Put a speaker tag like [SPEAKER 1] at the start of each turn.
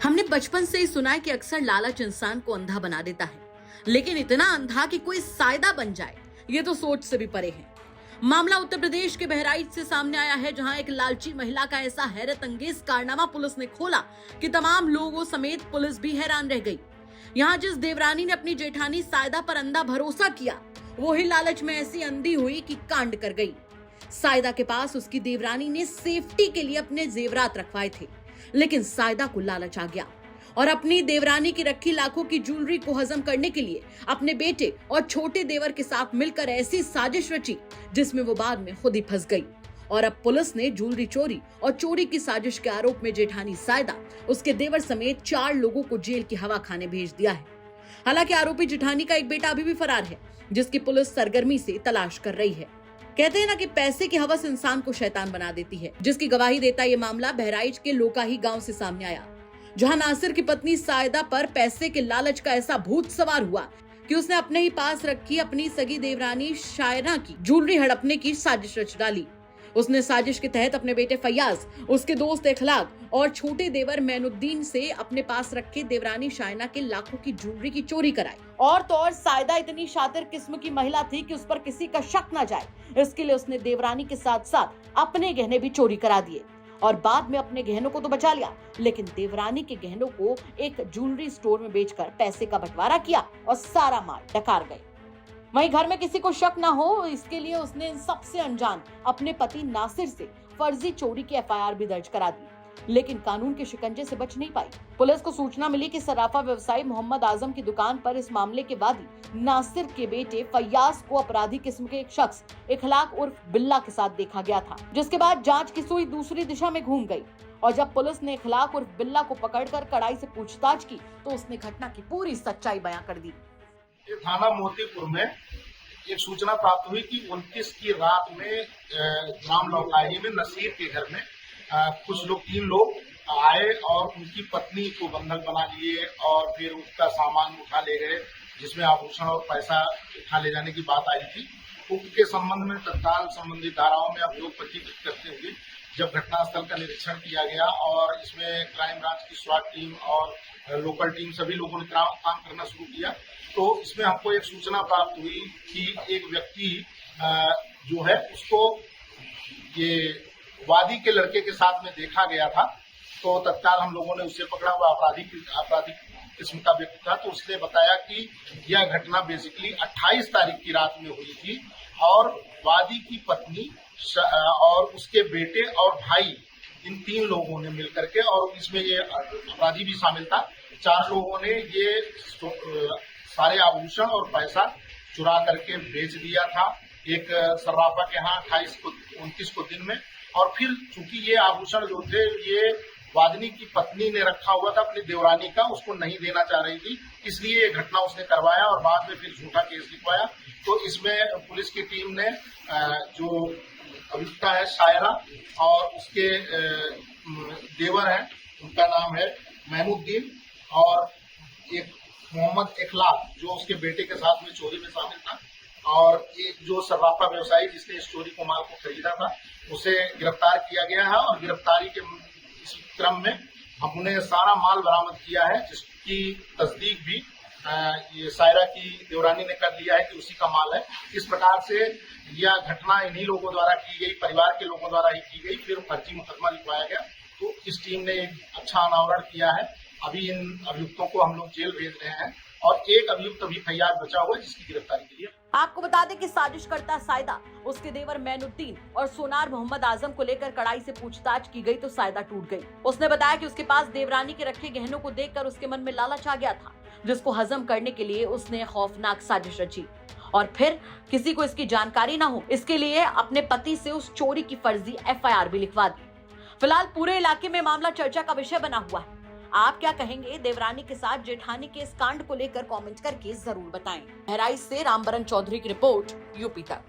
[SPEAKER 1] हमने बचपन से ही सुना है कि अक्सर लालच इंसान को अंधा बना देता है, लेकिन इतना अंधा कि कोई सायदा बन जाए, ये तो सोच से भी परे है। मामला उत्तर प्रदेश के बहराइच से सामने आया है, जहां एक लालची महिला का ऐसा हैरत अंगेज कारनामा पुलिस ने खोला कि तमाम लोगों समेत पुलिस भी हैरान रह गई। यहाँ जिस देवरानी ने अपनी जेठानी सायदा पर अंधा भरोसा किया, वो ही लालच में ऐसी अंधी हुई कि कांड कर गई। सायदा के पास उसकी देवरानी ने सेफ्टी के लिए अपने जेवरात रखवाए थे, लेकिन सायदा को लालच आ गया और अपनी देवरानी की रखी लाखों की ज्वेलरी को हजम करने के लिए अपने बेटे और छोटे देवर के साथ मिलकर ऐसी साजिश रची जिसमें वो बाद में खुद ही फंस गई। और अब पुलिस ने ज्वेलरी चोरी और चोरी की साजिश के आरोप में जेठानी सायदा, उसके देवर समेत 4 लोगों को जेल की हवा खाने भेज दिया है। हालांकि आरोपी जेठानी का एक बेटा अभी भी फरार है, जिसकी पुलिस सरगर्मी से तलाश कर रही है। कहते हैं ना कि पैसे की हवस इंसान को शैतान बना देती है, जिसकी गवाही देता ये मामला बहराइच के लोकाही गांव से सामने आया, जहां नासिर की पत्नी सायदा पर पैसे के लालच का ऐसा भूत सवार हुआ कि उसने अपने ही पास रखी अपनी सगी देवरानी शायरा की ज्वेलरी हड़पने की साजिश रच डाली। उसने साजिश के तहत अपने बेटे फैयाज, उसके दोस्त इखलाक और छोटे देवर मैनुद्दीन से अपने पास रखे देवरानी शायना के लाखों की ज्वेलरी की चोरी कराई। और तो और सायदा इतनी शातिर किस्म की महिला थी कि उस पर किसी का शक न जाए, इसके लिए उसने देवरानी के साथ साथ अपने गहने भी चोरी करा दिए और बाद में अपने गहनों को तो बचा लिया, लेकिन देवरानी के गहनों को एक ज्वेलरी स्टोर में बेचकर पैसे का बंटवारा किया और सारा माल डकार गए। वहीं घर में किसी को शक ना हो, इसके लिए उसने इन सबसे अनजान अपने पति नासिर से फर्जी चोरी की एफआईआर भी दर्ज करा दी, लेकिन कानून के शिकंजे से बच नहीं पाई। पुलिस को सूचना मिली कि सराफा व्यवसायी मोहम्मद आजम की दुकान पर इस मामले के वादी नासिर के बेटे फैयाज को अपराधी किस्म के एक शख्स इखलाक उर्फ बिल्ला के साथ देखा गया था, जिसके बाद जांच की सुई दूसरी दिशा में घूम गई और जब पुलिस ने इखलाक उर्फ बिल्ला को पकड़कर कड़ाई से पूछताछ की तो उसने घटना की पूरी सच्चाई बयां कर दी।
[SPEAKER 2] थाना मोतीपुर में एक सूचना प्राप्त हुई कि 29 की रात में ग्राम लौकाही में नसीर के घर में कुछ लोग 3 लोग आए और उनकी पत्नी को बंधक बना लिए और फिर उसका सामान उठा ले गए, जिसमें आभूषण और पैसा उठा ले जाने की बात आई थी। उक्त के संबंध में तत्काल संबंधित धाराओं में अभियोग पंजीकृत करते हुए जब घटनास्थल का निरीक्षण किया गया और इसमें क्राइम ब्रांच की स्वाट टीम और लोकल टीम सभी लोगों ने काम करना शुरू किया, तो इसमें हमको एक सूचना प्राप्त हुई कि एक व्यक्ति जो है उसको ये वादी के लड़के के साथ में देखा गया था। तो तत्काल हम लोगों ने उसे पकड़ा हुआ आपराधिक किस्म का व्यक्ति था। तो उसने बताया कि यह घटना बेसिकली 28 तारीख की रात में हुई थी और वादी की पत्नी और उसके बेटे और भाई, इन 3 लोगों ने मिलकर के, और इसमें ये अपराधी भी शामिल था, 4 लोगों ने ये सारे आभूषण और पैसा चुरा करके बेच दिया था एक सर्राफा के यहाँ 29 को दिन में। और फिर चूंकि ये आभूषण जो थे ये वादनी की पत्नी ने रखा हुआ था अपनी देवरानी का, उसको नहीं देना चाह रही थी, इसलिए ये घटना उसने करवाया और बाद में फिर झूठा केस लिखवाया। तो इसमें पुलिस की टीम ने जो अभियुक्ता है शायरा और उसके देवर हैं, उनका नाम है मैनुद्दीन, और एक मोहम्मद इखलाक जो उसके बेटे के साथ में चोरी में शामिल था, और एक जो सर्राफा व्यवसायी जिसने इस चोरी को माल को खरीदा था, उसे गिरफ्तार किया गया है। और गिरफ्तारी के इस क्रम में हमने सारा माल बरामद किया है, जिसकी तस्दीक भी ये सायरा की देवरानी ने कर लिया है कि उसी का माल है। इस प्रकार से यह घटना इन्हीं लोगों द्वारा की गई, परिवार के लोगों द्वारा ही की गई, फिर फर्जी मुकदमा लिखवाया गया। तो इस टीम ने एक अच्छा अनावरण किया है। अभी इन अभियुक्तों को हम लोग जेल भेज रहे हैं और एक अभियुक्त अभी फैयाज बचा हुआ है, जिसकी गिरफ्तारी के लिए।
[SPEAKER 1] आपको बता दें कि साजिशकर्ता सायदा, उसके देवर मैनुद्दीन और सोनार मोहम्मद आजम को लेकर कड़ाई से पूछताछ की गई तो सायदा टूट गई। उसने बताया कि उसके पास देवरानी के रखे गहनों को देखकर उसके मन में लालच आ गया था, जिसको हजम करने के लिए उसने खौफनाक साजिश रची और फिर किसी को इसकी जानकारी ना हो, इसके लिए अपने पति से उस चोरी की फर्जी एफआईआर भी लिखवा दी। फिलहाल पूरे इलाके में मामला चर्चा का विषय बना हुआ है। आप क्या कहेंगे देवरानी के साथ जेठानी के इस कांड को लेकर कमेंट करके जरूर बताएं। बहराइच से रामबरन चौधरी की रिपोर्ट, यूपी तक।